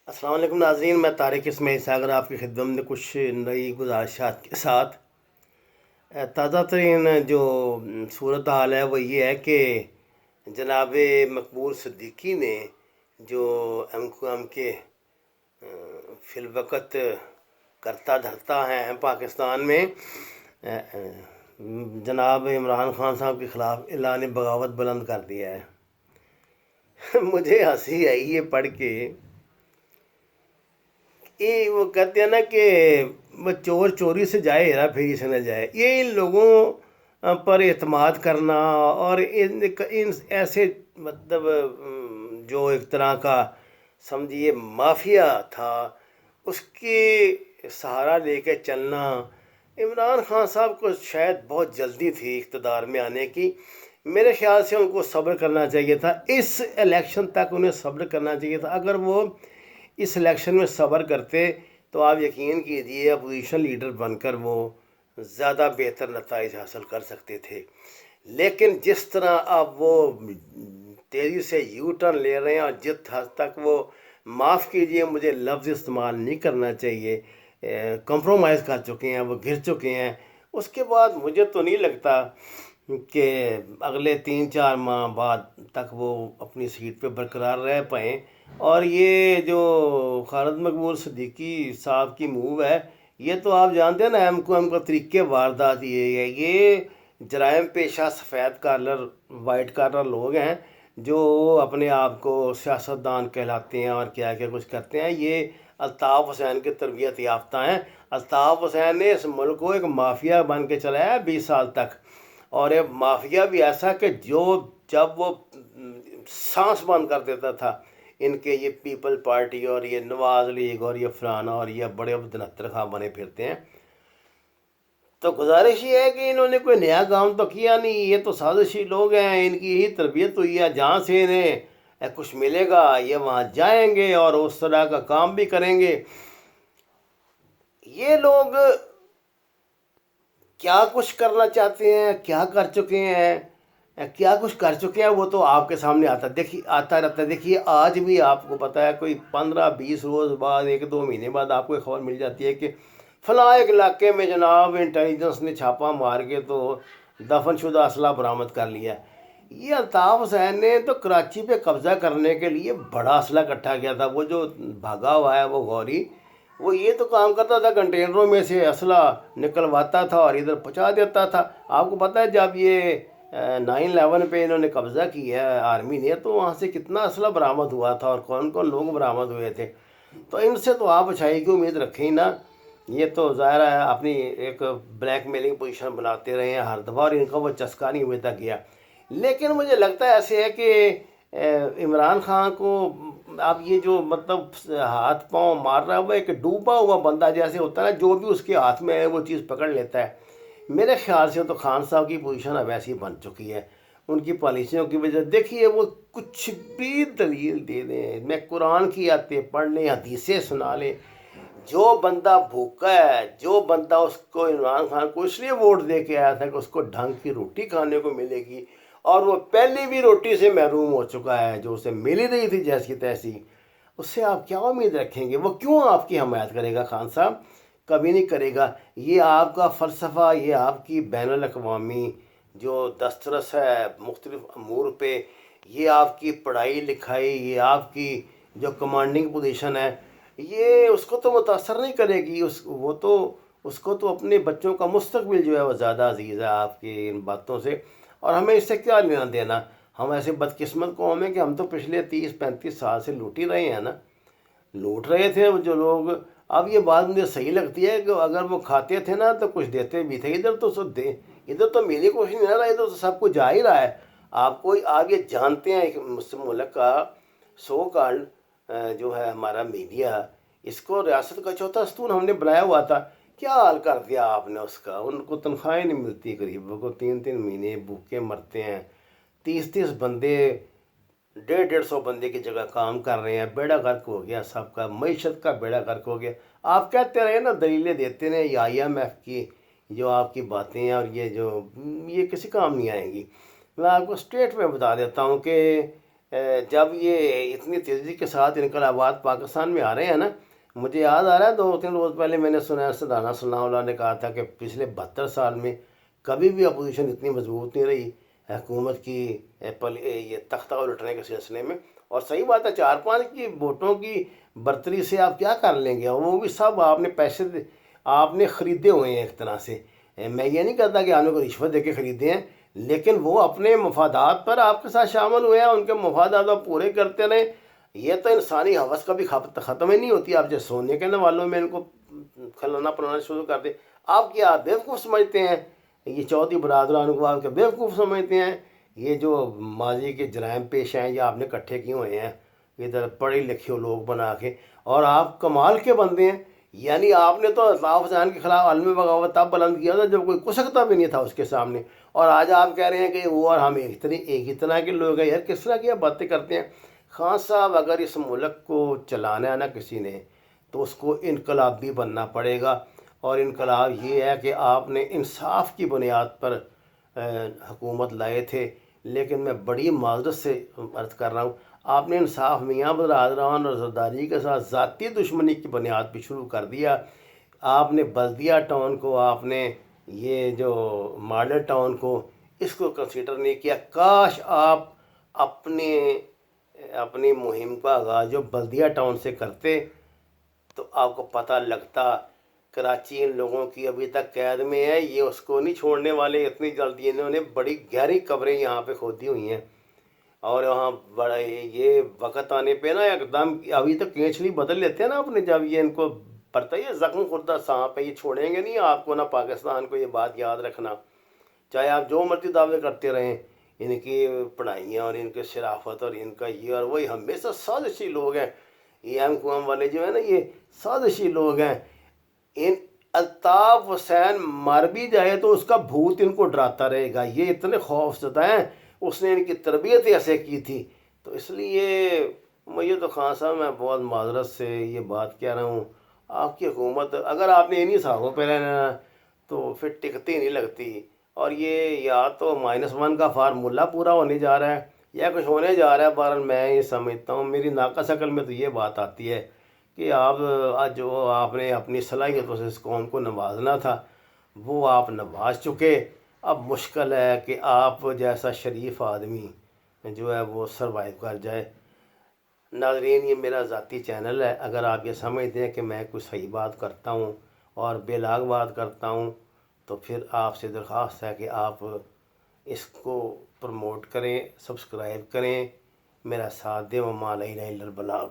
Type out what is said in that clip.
السلام علیکم ناظرین، میں طارق اسماعیل ساگر آپ کی خدمت میں کچھ نئی گزارشات کے ساتھ تازہ ترین جو صورت حال ہے وہ یہ ہے کہ جناب مقبول صدیقی نے جو ایم کیو ایم کے فی الوقت کرتا دھرتا ہیں پاکستان میں جناب عمران خان صاحب کے خلاف اعلان بغاوت بلند کر دیا ہے مجھے ہنسی آئی یہ پڑھ کے۔ یہ وہ کہتے ہیں نا کہ وہ چور چوری سے جائے ہیرا پھیری سے نہ جائے، یہ ان لوگوں پر اعتماد کرنا اور ان ایسے مطلب جو ایک طرح کا سمجھیے مافیا تھا اس کے سہارا لے کے چلنا۔ عمران خان صاحب کو شاید بہت جلدی تھی اقتدار میں آنے کی، میرے خیال سے ان کو صبر کرنا چاہیے تھا، اس الیکشن تک انہیں صبر کرنا چاہیے تھا۔ اگر وہ اس الیکشن میں صبر کرتے تو آپ یقین کیجئے اپوزیشن لیڈر بن کر وہ زیادہ بہتر نتائج حاصل کر سکتے تھے، لیکن جس طرح اب وہ تیزی سے یو ٹرن لے رہے ہیں اور جس حد تک وہ، معاف کیجئے مجھے لفظ استعمال نہیں کرنا چاہیے، کمپرومائز کر چکے ہیں، وہ گر چکے ہیں، اس کے بعد مجھے تو نہیں لگتا کہ اگلے 3-4 ماہ بعد تک وہ اپنی سیٹ پہ برقرار رہ پائیں۔ اور یہ جو خالد مقبول صدیقی صاحب کی موو ہے، یہ تو آپ جانتے ہیں نا ایم کو ایم کا طریقے واردات یہ ہے، یہ جرائم پیشہ سفید کالر وائٹ کالر لوگ ہیں جو اپنے آپ کو سیاستدان کہلاتے ہیں اور کیا کیا کچھ کرتے ہیں۔ یہ الطاف حسین کی تربیت یافتہ ہیں۔ الطاف حسین نے اس ملک کو ایک مافیا بن کے چلایا 20 سال تک، اور یہ مافیا بھی ایسا کہ جب وہ سانس بند کر دیتا تھا ان کے یہ پیپل پارٹی اور یہ نواز لیگ اور یہ فلانا اور یہ بڑے دنتر خواہ بنے پھرتے ہیں۔ تو گزارش یہ ہے کہ انہوں نے کوئی نیا کام تو کیا نہیں، یہ تو سازشی لوگ ہیں، ان کی یہی تربیت ہوئی ہے، جہاں سے انہیں کچھ ملے گا یہ وہاں جائیں گے اور اس طرح کا کام بھی کریں گے۔ یہ لوگ کیا کچھ کرنا چاہتے ہیں، کیا کر چکے ہیں، کیا کچھ کر چکے ہیں، وہ تو آپ کے سامنے آتا رہتا ہے۔ دیکھیے آج بھی آپ کو پتہ ہے کوئی 15-20 روز بعد، 1-2 مہینے بعد آپ کو ایک خبر مل جاتی ہے کہ فلاں ایک علاقے میں جناب انٹیلیجنس نے چھاپا مار کے تو دفن شدہ اسلحہ برآمد کر لیا۔ یہ الطاف حسین نے تو کراچی پہ قبضہ کرنے کے لیے بڑا اسلحہ اکٹھا کیا تھا۔ وہ جو بھاگا ہوا ہے وہ غوری، وہ یہ تو کام کرتا تھا کنٹینروں میں سے اسلحہ نکلواتا تھا اور ادھر پہنچا دیتا تھا۔ آپ کو پتہ ہے جب یہ 9/11 پہ انہوں نے قبضہ کیا ہے آرمی نے، تو وہاں سے کتنا اسلحہ برآمد ہوا تھا اور کون کون لوگ برآمد ہوئے تھے۔ تو ان سے تو آپ اچھائی کی امید رکھیں ہی نا، یہ تو ظاہر ہے اپنی ایک بلیک میلنگ پوزیشن بناتے رہے ہیں ہر دفعہ اور ان کا وہ چسکا نہیں ہوئے تک گیا۔ لیکن مجھے لگتا ہے ایسے ہے کہ عمران خان کو اب یہ جو مطلب ہاتھ پاؤں مار رہا ہے وہ ایک ڈوبا ہوا بندہ جیسے ہوتا ہے نا، جو بھی اس کے ہاتھ میں ہے وہ چیز پکڑ لیتا ہے۔ میرے خیال سے تو خان صاحب کی پوزیشن اب ایسی بن چکی ہے ان کی پالیسیوں کی وجہ۔ دیکھیے وہ کچھ بھی دلیل دے دیں، میں قرآن کی آیتیں پڑھ لیں، حدیثیں سنا لیں، جو بندہ بھوکا ہے، جو بندہ اس کو عمران خان کو اس لیے ووٹ دے کے آیا تھا کہ اس کو ڈھنگ کی روٹی کھانے کو ملے گی، اور وہ پہلے بھی روٹی سے محروم ہو چکا ہے جو اسے مل ہی رہی تھی جیسی تیسی، اس سے آپ کیا امید رکھیں گے؟ وہ کیوں آپ کی حمایت کرے گا؟ خان صاحب کبھی نہیں کرے گا۔ یہ آپ کا فلسفہ، یہ آپ کی بین الاقوامی جو دسترس ہے مختلف امور پہ، یہ آپ کی پڑھائی لکھائی، یہ آپ کی جو کمانڈنگ پوزیشن ہے، یہ اس کو تو متاثر نہیں کرے گی۔ اس کو تو اپنے بچوں کا مستقبل جو ہے وہ زیادہ عزیز ہے آپ کی ان باتوں سے، اور ہمیں اس سے کیا لینا دینا؟ ہم ایسے بدقسمت قوم ہیں کہ ہم تو پچھلے 30-35 سال سے لوٹ ہی رہے ہیں نا، لوٹ رہے تھے جو لوگ۔ اب یہ بات مجھے صحیح لگتی ہے کہ اگر وہ کھاتے تھے نا تو کچھ دیتے بھی تھے، ادھر تو میری کوشش نہیں رہا، ادھر تو سب کچھ جا ہی رہا ہے۔ آپ یہ جانتے ہیں کہ مسلم ملک کا سو کالڈ جو ہے ہمارا میڈیا، اس کو ریاست کا چوتھا ستون ہم نے بنایا ہوا تھا، کیا حال کر دیا آپ نے اس کا؟ ان کو تنخواہیں نہیں ملتی، غریبوں کو 3-3 مہینے بھوکے مرتے ہیں، 30-30 بندے 150-150 بندے کی جگہ کام کر رہے ہیں، بیڑا غرق ہو گیا سب کا، معیشت کا بیڑا غرق ہو گیا۔ آپ کہتے رہے نا، دلیلیں دیتے رہے، یہ IMF کی جو آپ کی باتیں ہیں اور یہ کسی کام نہیں آئیں گی۔ میں آپ کو اسٹریٹ میں بتا دیتا ہوں کہ جب یہ اتنی تیزی کے ساتھ انقلابات پاکستان میں آ رہے ہیں نا، مجھے یاد آ رہا ہے 2-3 روز پہلے میں نے سنا ہے سردار ثناء اللہ نے کہا تھا کہ پچھلے 72 سال میں کبھی بھی اپوزیشن اتنی مضبوط نہیں رہی حکومت کی یہ تختہ الٹنے کے سلسلے میں۔ اور صحیح بات ہے، 4-5 کی ووٹوں کی برتری سے آپ کیا کر لیں گے؟ اور وہ بھی سب آپ نے پیسے آپ نے خریدے ہوئے ہیں ایک طرح سے۔ میں یہ نہیں کہتا کہ آپ نے کوئی رشوت دے کے خریدے ہیں، لیکن وہ اپنے مفادات پر آپ کے ساتھ شامل ہوئے ہیں، ان کے مفادات آپ پورے کرتے رہیں۔ یہ تو انسانی حوث کبھی ختم ہی نہیں ہوتی۔ آپ جو سونے کے والوں میں ان کو کھلانا پلانا شروع کر دیں، آپ کیا بیوقوف سمجھتے ہیں؟ یہ چودھری برادران کو آپ کے بیوقوف سمجھتے ہیں؟ یہ جو ماضی کے جرائم پیش ہیں یہ آپ نے اکٹھے کیے ہوئے ہیں ادھر پڑھے لکھے لوگ بنا کے، اور آپ کمال کے بندے ہیں۔ یعنی آپ نے تو الطاف حسین کے خلاف عالمی بغاوت تب بلند کیا تھا جب کوئی کچھ بھی نہیں تھا اس کے سامنے، اور آج آپ کہہ رہے ہیں کہ وہ اور ہم ایک ہی طرح کے لوگ ہیں۔ یار کس طرح کی آپ باتیں کرتے ہیں؟ خان صاحب، اگر اس ملک کو چلانا ہے نا کسی نے، تو اس کو انقلابی بننا پڑے گا، اور انقلاب یہ ہے کہ آپ نے انصاف کی بنیاد پر حکومت لائے تھے، لیکن میں بڑی معذرت سے عرض کر رہا ہوں، آپ نے انصاف میاں برادران اور زرداری کے ساتھ ذاتی دشمنی کی بنیاد پہ شروع کر دیا۔ آپ نے بلدیہ ٹاؤن کو، آپ نے یہ جو ماڈل ٹاؤن کو، اس کو کنسیڈر نہیں کیا۔ کاش آپ اپنے اپنی مہم کا آغاز جو بلدیہ ٹاؤن سے کرتے تو آپ کو پتہ لگتا۔ کراچی ان لوگوں کی ابھی تک قید میں ہے، یہ اس کو نہیں چھوڑنے والے اتنی جلدی۔ انہوں نے بڑی گہری قبریں یہاں پہ کھودی ہوئی ہیں، اور وہاں بڑا یہ وقت آنے پہ نا ایک دم ابھی تک کینچڑی بدل لیتے ہیں نا اپنے، جب یہ ان کو پڑتا ہے یہ زخم خوردہ سانپ ہے، یہ چھوڑیں گے نہیں آپ کو نہ پاکستان کو۔ یہ بات یاد رکھنا، چاہے آپ جو مرضی دعوے کرتے رہیں ان کی پڑھائیاں اور ان کے شرافت اور ان کا یہ اور وہی، ہمیشہ سازشی لوگ ہیں یہ ایم قوام والے جو ہیں نا، یہ سازشی لوگ ہیں۔ ان الطاف حسین مر بھی جائے تو اس کا بھوت ان کو ڈراتا رہے گا، یہ اتنے خوف زدہ ہیں، اس نے ان کی تربیت ایسے کی تھی۔ تو اس لیے مجھے تو خان صاحب میں بہت معذرت سے یہ بات کہہ رہا ہوں، آپ کی حکومت اگر آپ نے انہی ساغوں پہ رہنا تو پھر ٹکتی نہیں لگتی۔ اور یہ یا تو -1 کا فارمولہ پورا ہونے جا رہا ہے یا کچھ ہونے جا رہا ہے۔ بہرحال میں یہ سمجھتا ہوں، میری ناقص عقل میں تو یہ بات آتی ہے کہ آپ جو آپ نے اپنی صلاحیتوں سے اس قوم کو نوازنا تھا وہ آپ نواز چکے۔ اب مشکل ہے کہ آپ جیسا شریف آدمی جو ہے وہ سروائیو کر جائے۔ ناظرین، یہ میرا ذاتی چینل ہے، اگر آپ یہ سمجھتے ہیں کہ میں کوئی صحیح بات کرتا ہوں اور بے لاگ بات کرتا ہوں تو پھر آپ سے درخواست ہے کہ آپ اس کو پروموٹ کریں، سبسکرائب کریں، میرا ساتھ دیں۔ وما علینا الا البلاغ۔